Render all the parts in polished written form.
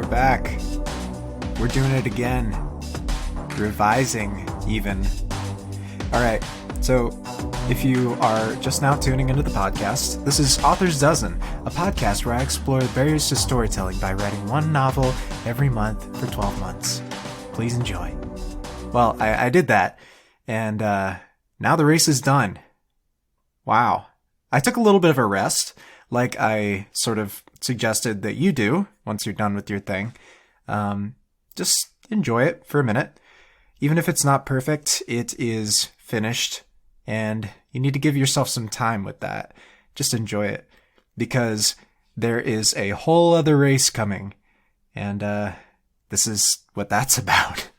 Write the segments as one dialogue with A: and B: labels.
A: We're back. We're doing it again. Revising, even. Alright, so if you are just now tuning into the podcast, this is Author's Dozen, a podcast where I explore the barriers to storytelling by writing one novel every month for 12 months. Please enjoy. Well, I did that, and now the race is done. Wow. I took a little bit of a rest, like I sort of suggested that you do once you're done with your thing. Just enjoy it for a minute. Even if it's not perfect, it is finished, and you need to give yourself some time with that. Just enjoy it, because there is a whole other race coming, and this is what that's about.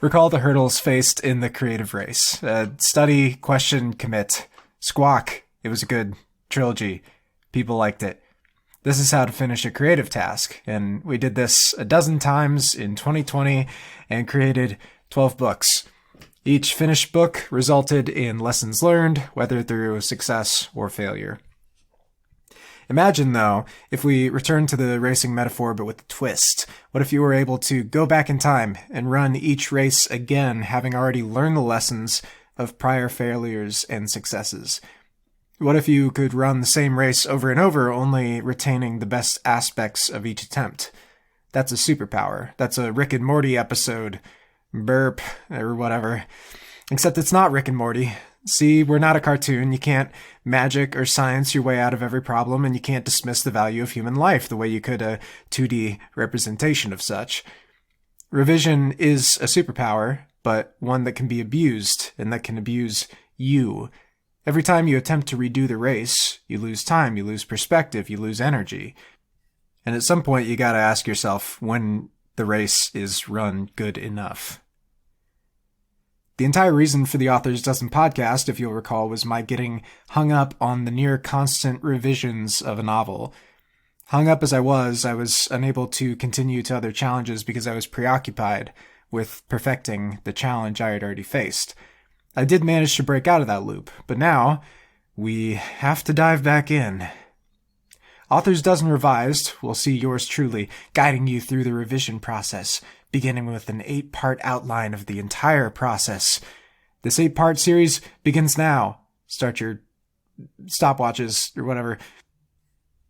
A: Recall the hurdles faced in the creative race. Study, question, commit. Squawk. It was a good trilogy. People liked it. This is how to finish a creative task, and we did this a dozen times in 2020 and created 12 books. Each finished book resulted in lessons learned, whether through success or failure. Imagine, though, if we return to the racing metaphor but with a twist. What if you were able to go back in time and run each race again, having already learned the lessons of prior failures and successes? What if you could run the same race over and over, only retaining the best aspects of each attempt? That's a superpower. That's a Rick and Morty episode. Burp, or whatever. Except it's not Rick and Morty. See, we're not a cartoon. You can't magic or science your way out of every problem, and you can't dismiss the value of human life the way you could a 2D representation of such. Revision is a superpower, but one that can be abused, and that can abuse you. Every time you attempt to redo the race, you lose time, you lose perspective, you lose energy. And at some point, you gotta ask yourself when the race is run good enough. The entire reason for the Author's Dozen podcast, if you'll recall, was my getting hung up on the near constant revisions of a novel. Hung up as I was unable to continue to other challenges because I was preoccupied with perfecting the challenge I had already faced. I did manage to break out of that loop, but now we have to dive back in. Author's Dozen Revised will see yours truly guiding you through the revision process, beginning with an 8-part outline of the entire process. This 8-part series begins now. Start your stopwatches or whatever.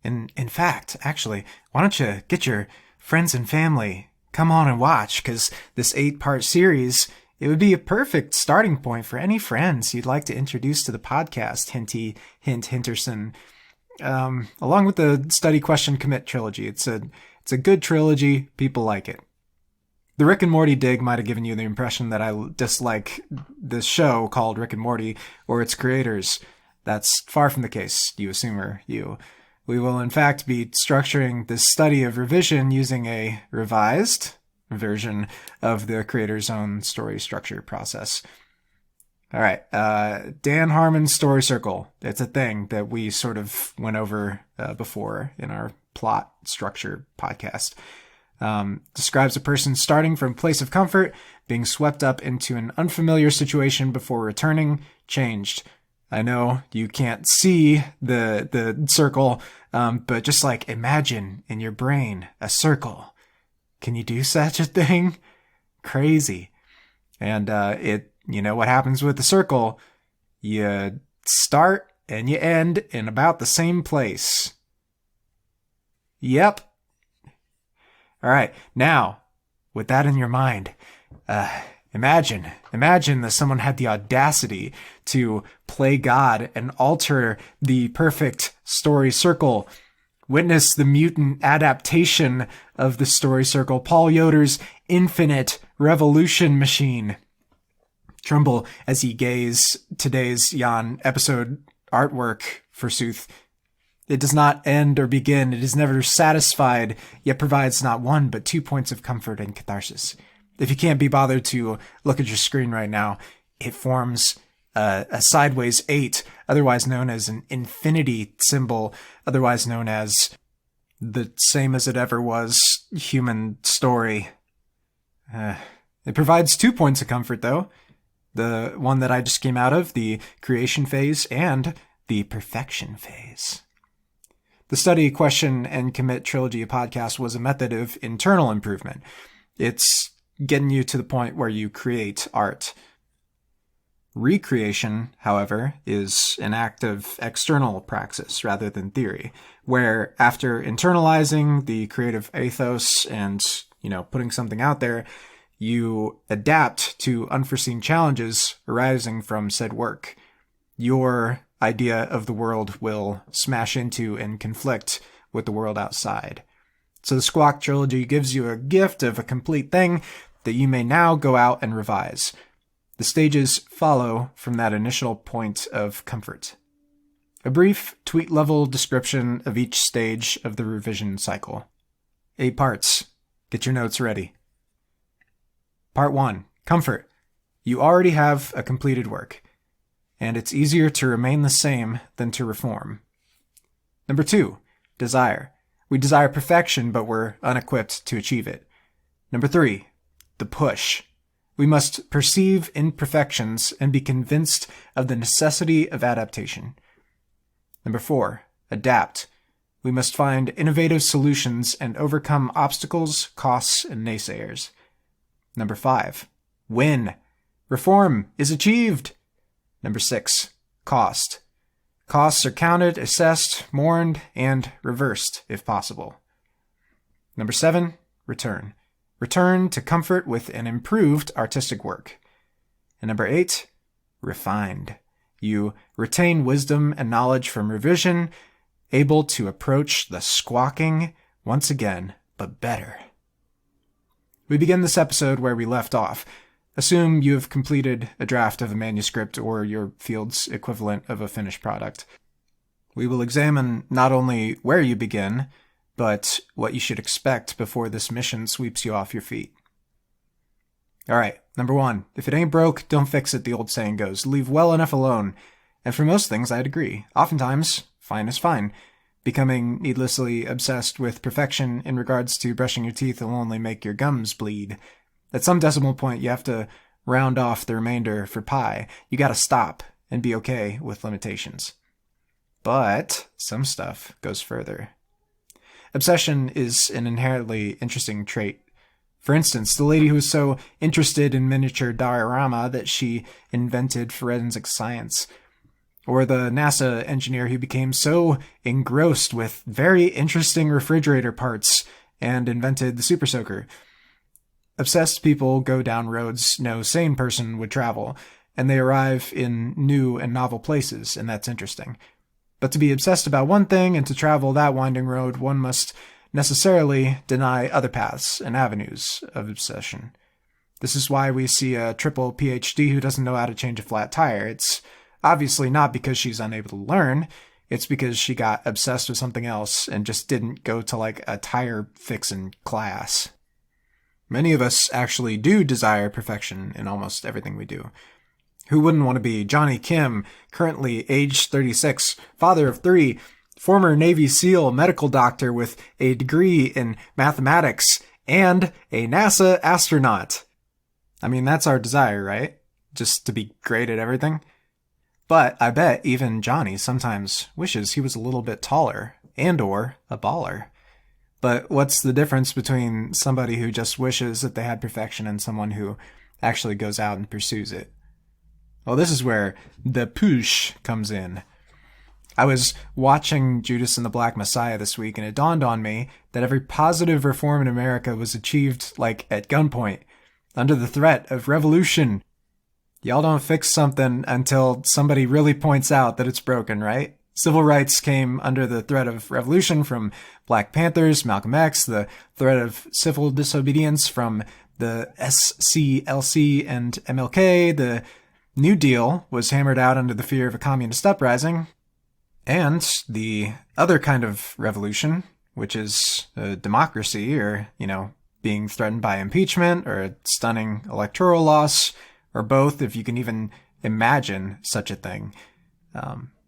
A: In fact, actually, why don't you get your friends and family, come on and watch, because this 8-part series, it would be a perfect starting point for any friends you'd like to introduce to the podcast. Hinty, hint, Hinterson. Along with the Study, Question, Commit trilogy. It's a good trilogy. People like it. The Rick and Morty dig might have given you the impression that I dislike this show called Rick and Morty or its creators. That's far from the case, you assumer, you. We will in fact be structuring this study of revision using a revised version of the creator's own story structure process. All right, Dan Harmon's Story Circle. It's a thing that we sort of went over before in our plot structure podcast. Describes a person starting from a place of comfort, being swept up into an unfamiliar situation before returning, changed. I know you can't see the circle, but just like imagine in your brain a circle. Can you do such a thing? Crazy. And you know what happens with the circle? You start and you end in about the same place. Yep. All right, now, with that in your mind, imagine that someone had the audacity to play God and alter the perfect story circle. Witness the mutant adaptation of the story circle, Paul Yoder's infinite revolution machine. Tremble as ye gaze today's Jan episode artwork, forsooth. It does not end or begin. It is never satisfied, yet provides not one but 2 points of comfort and catharsis. If you can't be bothered to look at your screen right now, it forms a sideways 8, otherwise known as an infinity symbol, otherwise known as the same as it ever was human story. It provides 2 points of comfort, though. The one that I just came out of, the creation phase, and the perfection phase. The Study, Question, and Commit trilogy of podcasts was a method of internal improvement. It's getting you to the point where you create art. Recreation, however, is an act of external praxis rather than theory, where after internalizing the creative ethos and, putting something out there, you adapt to unforeseen challenges arising from said work. Your idea of the world will smash into and conflict with the world outside. So the Squawk trilogy gives you a gift of a complete thing that you may now go out and revise. The stages follow from that initial point of comfort. A brief tweet-level description of each stage of the revision cycle. 8 parts. Get your notes ready. Part 1. Comfort. You already have a completed work, and it's easier to remain the same than to reform. Number 2. Desire. We desire perfection, but we're unequipped to achieve it. Number 3. The push. We must perceive imperfections and be convinced of the necessity of adaptation. Number 4. Adapt. We must find innovative solutions and overcome obstacles, costs, and naysayers. Number 5. Win. Reform is achieved. Number 6. Cost. Costs are counted, assessed, mourned, and reversed if possible. Number 7. Return. Return to comfort with an improved artistic work. And number 8, refined. You retain wisdom and knowledge from revision, able to approach the squawking once again, but better. We begin this episode where we left off. Assume you have completed a draft of a manuscript or your field's equivalent of a finished product. We will examine not only where you begin, but what you should expect before this mission sweeps you off your feet. Alright, number 1. If it ain't broke, don't fix it, the old saying goes. Leave well enough alone. And for most things, I'd agree. Oftentimes, fine is fine. Becoming needlessly obsessed with perfection in regards to brushing your teeth will only make your gums bleed. At some decimal point, you have to round off the remainder for pi. You gotta stop and be okay with limitations. But some stuff goes further. Obsession is an inherently interesting trait. For instance, the lady who was so interested in miniature diorama that she invented forensic science. Or the NASA engineer who became so engrossed with very interesting refrigerator parts and invented the Super Soaker. Obsessed people go down roads no sane person would travel, and they arrive in new and novel places, and that's interesting. But to be obsessed about one thing and to travel that winding road, one must necessarily deny other paths and avenues of obsession. This is why we see a triple PhD who doesn't know how to change a flat tire. It's obviously not because she's unable to learn. It's because she got obsessed with something else and just didn't go to a tire fixing class. Many of us actually do desire perfection in almost everything we do. Who wouldn't want to be Johnny Kim, currently age 36, father of 3, former Navy SEAL medical doctor with a degree in mathematics, and a NASA astronaut? I mean, that's our desire, right? Just to be great at everything. But I bet even Johnny sometimes wishes he was a little bit taller, and/or a baller. But what's the difference between somebody who just wishes that they had perfection and someone who actually goes out and pursues it? Well, this is where the push comes in. I was watching Judas and the Black Messiah this week, and it dawned on me that every positive reform in America was achieved, at gunpoint, under the threat of revolution. Y'all don't fix something until somebody really points out that it's broken, right? Civil rights came under the threat of revolution from Black Panthers, Malcolm X, the threat of civil disobedience from the SCLC and MLK, the New Deal was hammered out under the fear of a communist uprising, and the other kind of revolution, which is democracy or, being threatened by impeachment or a stunning electoral loss, or both, if you can even imagine such a thing.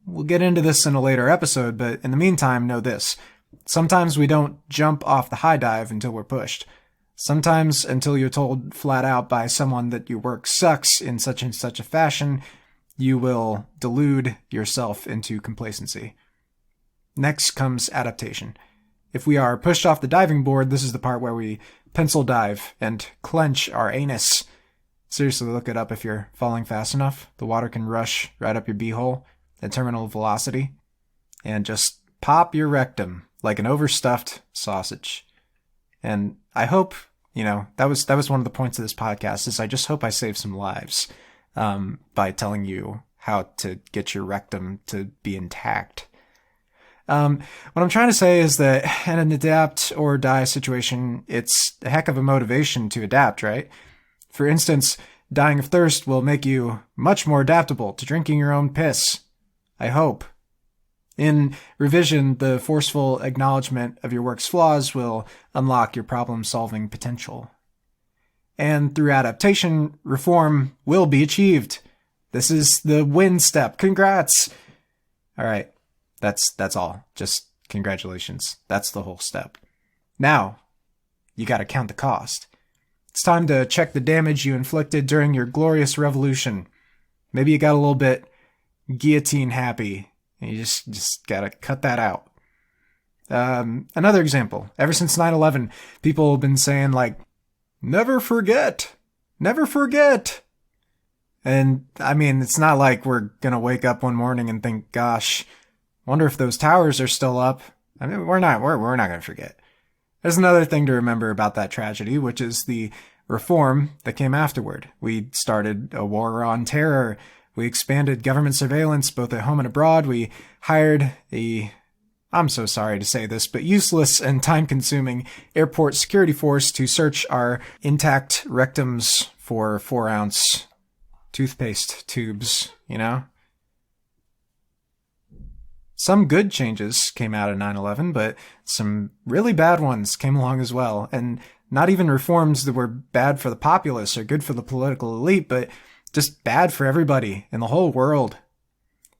A: We'll get into this in a later episode, but in the meantime, know this. Sometimes we don't jump off the high dive until we're pushed. Sometimes until you're told flat out by someone that your work sucks in such and such a fashion, you will delude yourself into complacency. Next comes adaptation. If we are pushed off the diving board, this is the part where we pencil dive and clench our anus. Seriously, look it up if you're falling fast enough. The water can rush right up your beehole at terminal velocity and just pop your rectum like an overstuffed sausage. And I hope, that was one of the points of this podcast, is I just hope I save some lives by telling you how to get your rectum to be intact. What I'm trying to say is that in an adapt or die situation, it's a heck of a motivation to adapt, right? For instance, dying of thirst will make you much more adaptable to drinking your own piss. I hope. In revision, the forceful acknowledgement of your work's flaws will unlock your problem-solving potential. And through adaptation, reform will be achieved. This is the win step. Congrats! All right, that's all. Just congratulations. That's the whole step. Now, you gotta count the cost. It's time to check the damage you inflicted during your glorious revolution. Maybe you got a little bit guillotine happy, and you just gotta cut that out. Another example. Ever since 9/11, people have been saying, like, never forget! Never forget! And, I mean, it's not like we're gonna wake up one morning and think, gosh, wonder if those towers are still up. I mean, we're not gonna forget. There's another thing to remember about that tragedy, which is the reform that came afterward. We started a war on terror. We expanded government surveillance both at home and abroad. We hired I'm so sorry to say this, but useless and time-consuming airport security force to search our intact rectums for 4-ounce toothpaste tubes, Some good changes came out of 9/11, but some really bad ones came along as well. And not even reforms that were bad for the populace or good for the political elite, but just bad for everybody in the whole world.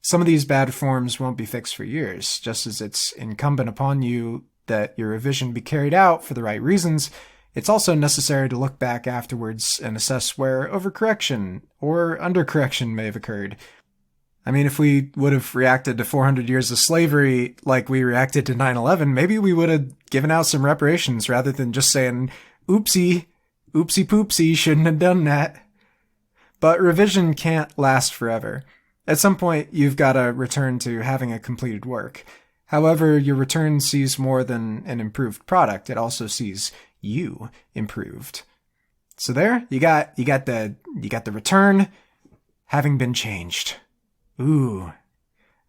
A: Some of these bad reforms won't be fixed for years, just as it's incumbent upon you that your revision be carried out for the right reasons. It's also necessary to look back afterwards and assess where overcorrection or undercorrection may have occurred. I mean, if we would have reacted to 400 years of slavery like we reacted to 9/11, maybe we would have given out some reparations rather than just saying, oopsie poopsie, shouldn't have done that. But revision can't last forever. At some point, you've got to return to having a completed work. However, your return sees more than an improved product. It also sees you improved. So there, you got the return having been changed. Ooh.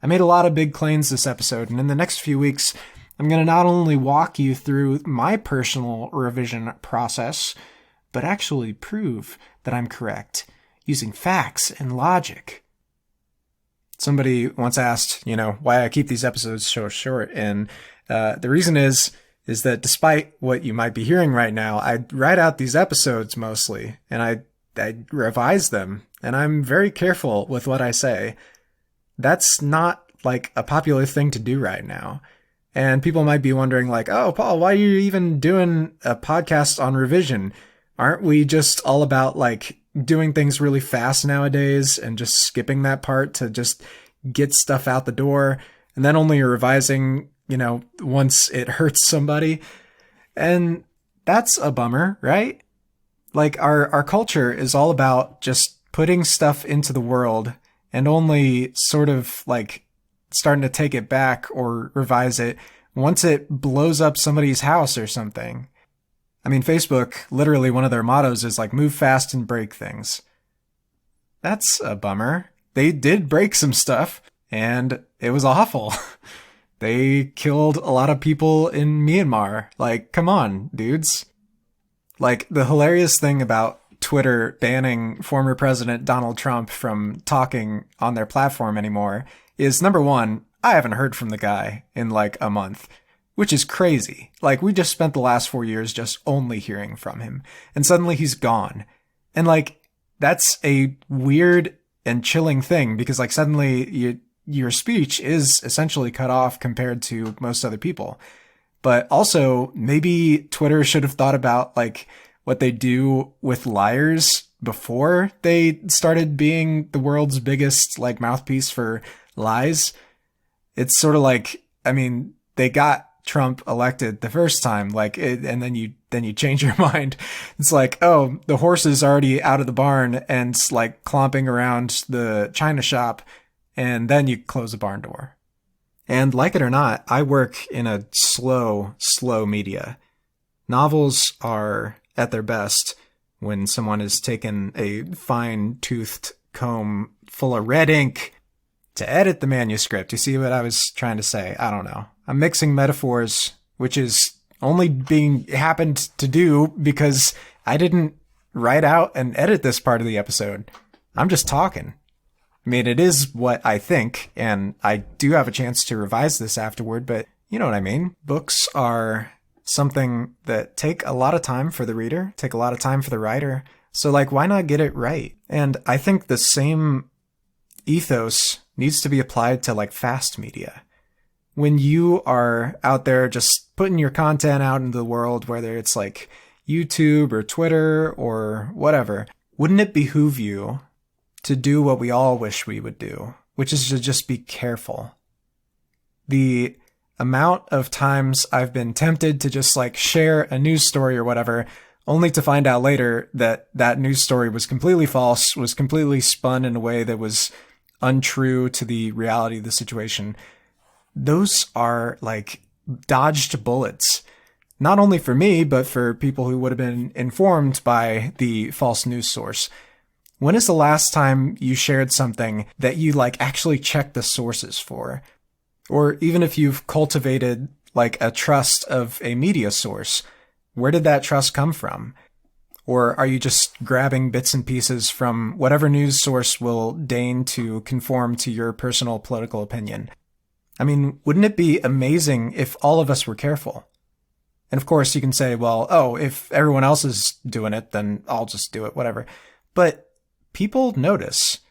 A: I made a lot of big claims this episode, and in the next few weeks, I'm going to not only walk you through my personal revision process, but actually prove that I'm correct using facts and logic. Somebody once asked, why I keep these episodes so short, and the reason is that despite what you might be hearing right now, I write out these episodes mostly, and I revise them, and I'm very careful with what I say. That's not like a popular thing to do right now. And people might be wondering like, oh, Paul, why are you even doing a podcast on revision? Aren't we just all about like doing things really fast nowadays and just skipping that part to just get stuff out the door and then only revising, once it hurts somebody? And that's a bummer, right? Like our culture is all about just putting stuff into the world and only sort of like starting to take it back or revise it once it blows up somebody's house or something. I mean, Facebook, literally one of their mottos is like, move fast and break things. That's a bummer. They did break some stuff and it was awful. They killed a lot of people in Myanmar. Like, come on, dudes. Like, the hilarious thing about Twitter banning former President Donald Trump from talking on their platform anymore is, number one, I haven't heard from the guy in like a month, which is crazy. Like, we just spent the last 4 years just only hearing from him, and suddenly he's gone. And like, that's a weird and chilling thing because like suddenly your speech is essentially cut off compared to most other people. But also, maybe Twitter should have thought about like what they do with liars before they started being the world's biggest like mouthpiece for lies. It's sort of like I mean, they got Trump elected the first time, like, and then you change your mind. It's like, oh, the horse is already out of the barn and like clomping around the china shop, and then you close the barn door. And like it or not, I work in a slow media. Novels are at their best when someone has taken a fine-toothed comb full of red ink to edit the manuscript. You see what I was trying to say? I don't know. I'm mixing metaphors, which is only happened to do because I didn't write out and edit this part of the episode. I'm just talking. I mean, it is what I think, and I do have a chance to revise this afterward, but you know what I mean. Books are something that take a lot of time for the reader, take a lot of time for the writer. So, like, why not get it right? And I think the same ethos needs to be applied to, like, fast media. When you are out there just putting your content out into the world, whether it's like YouTube or Twitter or whatever, wouldn't it behoove you to do what we all wish we would do, which is to just be careful? The amount of times I've been tempted to just like share a news story or whatever, only to find out later that that news story was completely false, was completely spun in a way that was untrue to the reality of the situation. Those are like dodged bullets, not only for me, but for people who would have been informed by the false news source. When is the last time you shared something that you like actually checked the sources for? Or even if you've cultivated like a trust of a media source, where did that trust come from? Or are you just grabbing bits and pieces from whatever news source will deign to conform to your personal political opinion? I mean, wouldn't it be amazing if all of us were careful? And of course you can say, well, oh, if everyone else is doing it, then I'll just do it, whatever. But people notice.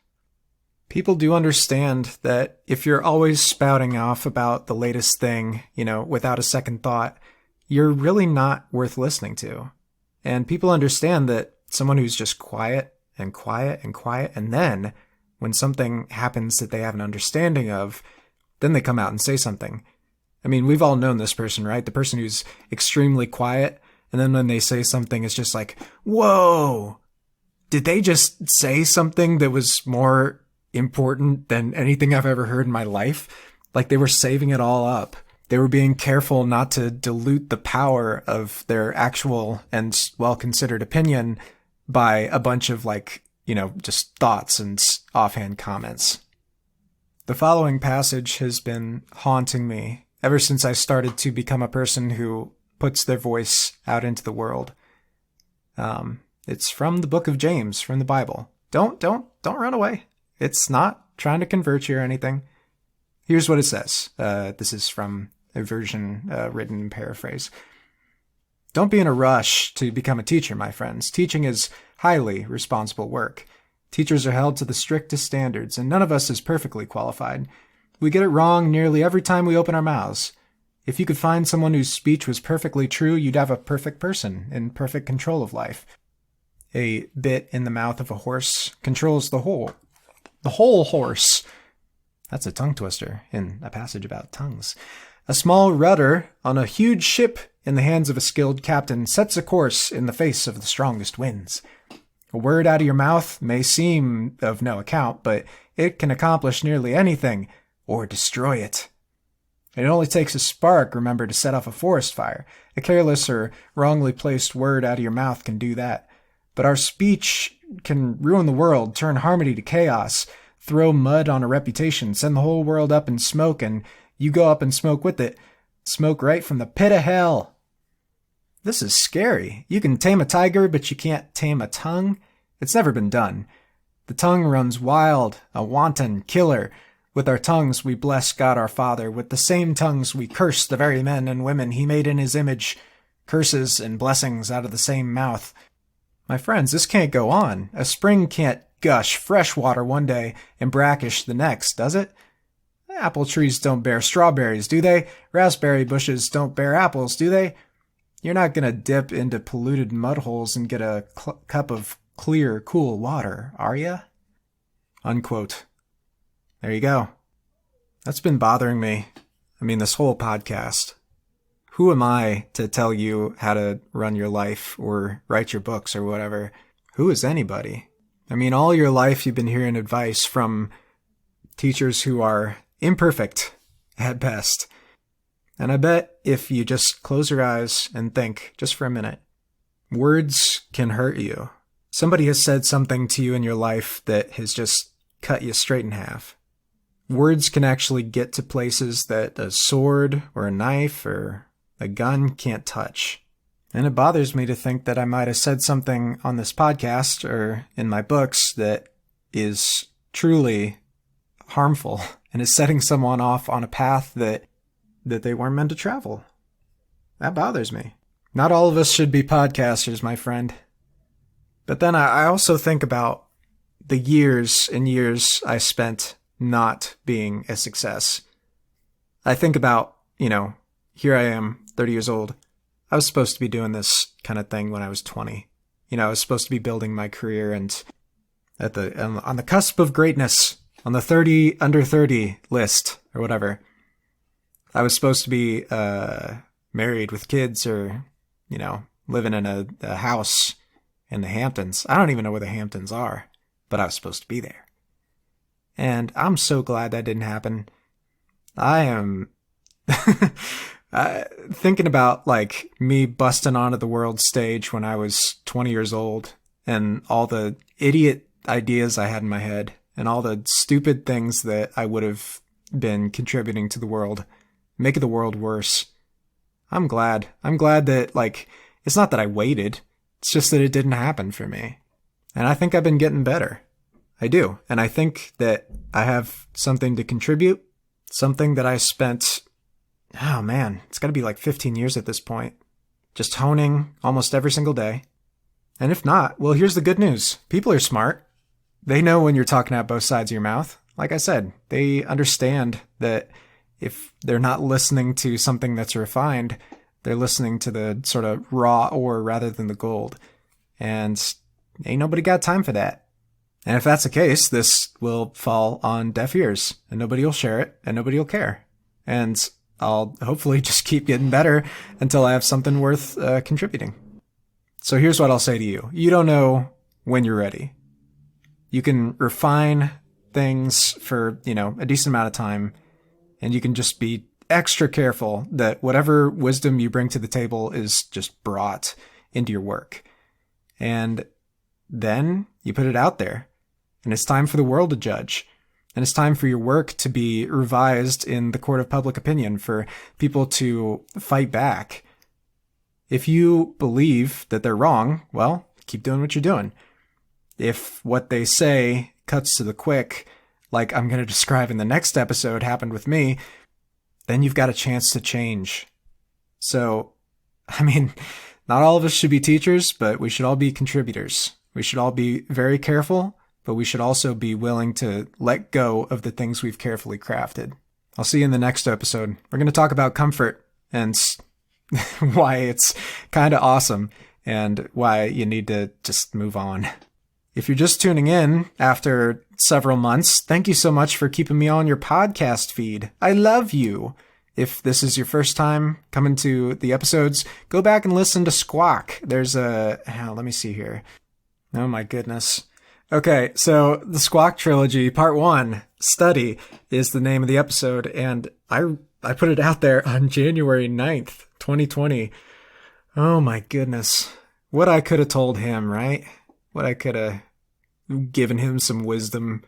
A: People do understand that if you're always spouting off about the latest thing, you know, without a second thought, you're really not worth listening to. And people understand that someone who's just quiet and quiet and quiet, and then when something happens that they have an understanding of, then they come out and say something. I mean, we've all known this person, right? The person who's extremely quiet, and then when they say something, it's just like, whoa, did they just say something that was more important than anything I've ever heard in my life? Like they were saving it all up. They were being careful not to dilute the power of their actual and well-considered opinion by a bunch of like, you know, just thoughts and offhand comments. The following passage has been haunting me ever since I started to become a person who puts their voice out into the world. It's from the book of James, from the Bible. Don't run away. It's not trying to convert you or anything. Here's what it says. This is from a version written in paraphrase. Don't be in a rush to become a teacher, my friends. Teaching is highly responsible work. Teachers are held to the strictest standards, and none of us is perfectly qualified. We get it wrong nearly every time we open our mouths. If you could find someone whose speech was perfectly true, you'd have a perfect person in perfect control of life. A bit in the mouth of a horse controls the whole horse. That's a tongue twister in a passage about tongues. A small rudder on a huge ship in the hands of a skilled captain sets a course in the face of the strongest winds. A word out of your mouth may seem of no account, but it can accomplish nearly anything, or destroy it. It only takes a spark, remember, to set off a forest fire. A careless or wrongly placed word out of your mouth can do that. But our speech can ruin the world, turn harmony to chaos, throw mud on a reputation, send the whole world up in smoke, and you go up in smoke with it. Smoke right from the pit of hell. This is scary. You can tame a tiger, but you can't tame a tongue. It's never been done. The tongue runs wild, a wanton killer. With our tongues we bless God our Father. With the same tongues we curse the very men and women he made in his image. Curses and blessings out of the same mouth. My friends, this can't go on. A spring can't gush fresh water one day and brackish the next, does it? Apple trees don't bear strawberries, do they? Raspberry bushes don't bear apples, do they? You're not going to dip into polluted mud holes and get a cup of clear, cool water, are ya? Unquote. There you go. That's been bothering me. I mean, this whole podcast. Who am I to tell you how to run your life or write your books or whatever? Who is anybody? I mean, all your life you've been hearing advice from teachers who are imperfect at best. And I bet if you just close your eyes and think just for a minute, words can hurt you. Somebody has said something to you in your life that has just cut you straight in half. Words can actually get to places that a sword or a knife or a gun can't touch. And it bothers me to think that I might have said something on this podcast or in my books that is truly harmful and is setting someone off on a path that they weren't meant to travel. That bothers me. Not all of us should be podcasters, my friend. But then I also think about the years and years I spent not being a success. I think about, here I am, 30 years old. I was supposed to be doing this kind of thing when I was 20. I was supposed to be building my career and on the cusp of greatness, on the under 30 list or whatever. I was supposed to be married with kids or, living in a house in the Hamptons. I don't even know where the Hamptons are, but I was supposed to be there. And I'm so glad that didn't happen. I am thinking about me busting onto the world stage when I was 20 years old and all the idiot ideas I had in my head and all the stupid things that I would have been contributing to the world, making the world worse. I'm glad. I'm glad that, it's not that I waited. It's just that it didn't happen for me. And I think I've been getting better. I do. And I think that I have something to contribute, something that I spent, oh man, it's got to be 15 years at this point, just honing almost every single day. And if not, well, here's the good news. People are smart. They know when you're talking out both sides of your mouth. Like I said, they understand that if they're not listening to something that's refined, they're listening to the sort of raw ore rather than the gold. And ain't nobody got time for that. And if that's the case, this will fall on deaf ears and nobody will share it and nobody will care. And I'll hopefully just keep getting better until I have something worth contributing. So here's what I'll say to you. You don't know when you're ready. You can refine things for, a decent amount of time, and you can just be extra careful that whatever wisdom you bring to the table is just brought into your work. And then you put it out there. And it's time for the world to judge. And it's time for your work to be revised in the court of public opinion, for people to fight back. If you believe that they're wrong, well, keep doing what you're doing. If what they say cuts to the quick, like I'm going to describe in the next episode happened with me, then you've got a chance to change. So, not all of us should be teachers, but we should all be contributors. We should all be very careful, but we should also be willing to let go of the things we've carefully crafted. I'll see you in the next episode. We're going to talk about comfort and why it's kind of awesome and why you need to just move on. If you're just tuning in after several months, thank you so much for keeping me on your podcast feed. I love you. If this is your first time coming to the episodes, go back and listen to Squawk. There's let me see here. Oh my goodness. Okay, so the Squawk Trilogy, Part 1, Study, is the name of the episode, and I put it out there on January 9th, 2020. Oh my goodness. What I could have told him, right? What I could have given him some wisdom,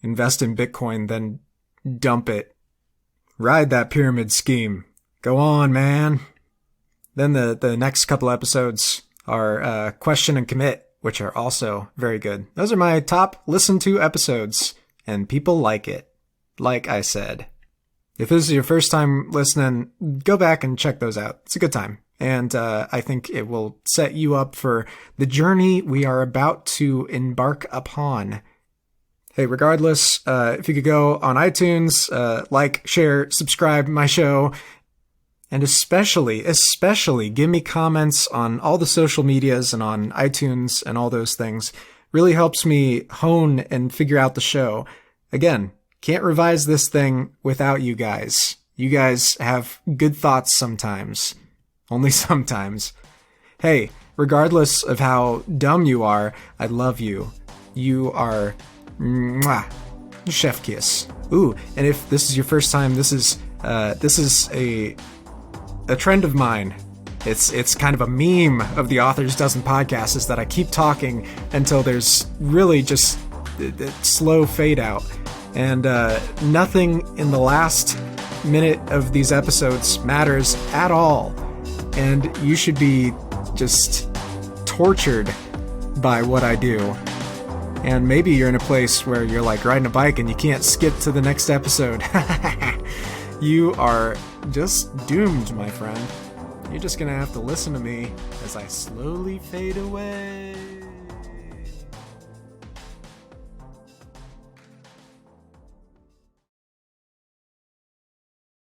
A: invest in Bitcoin, then dump it. Ride that pyramid scheme. Go on, man. Then the next couple episodes are Question and Commit, which are also very good. Those are my top listened to episodes, and people like it. Like I said. If this is your first time listening, go back and check those out. It's a good time. And I think it will set you up for the journey we are about to embark upon. Hey, regardless, if you could go on iTunes, like, share, subscribe my show, and especially give me comments on all the social medias and on iTunes and all those things. Really helps me hone and figure out the show. Again, can't revise this thing without you guys. You guys have good thoughts sometimes. Only sometimes. Hey, regardless of how dumb you are, I love you. You are... Mwah. Chef kiss. Ooh, and if this is your first time, this is a trend of mine. It's kind of a meme of the Authors Dozen podcast, is that I keep talking until there's really just a slow fade out. And nothing in the last minute of these episodes matters at all. And you should be just tortured by what I do. And maybe you're in a place where you're like riding a bike and you can't skip to the next episode. You are just doomed, my friend. You're just gonna have to listen to me as I slowly fade away.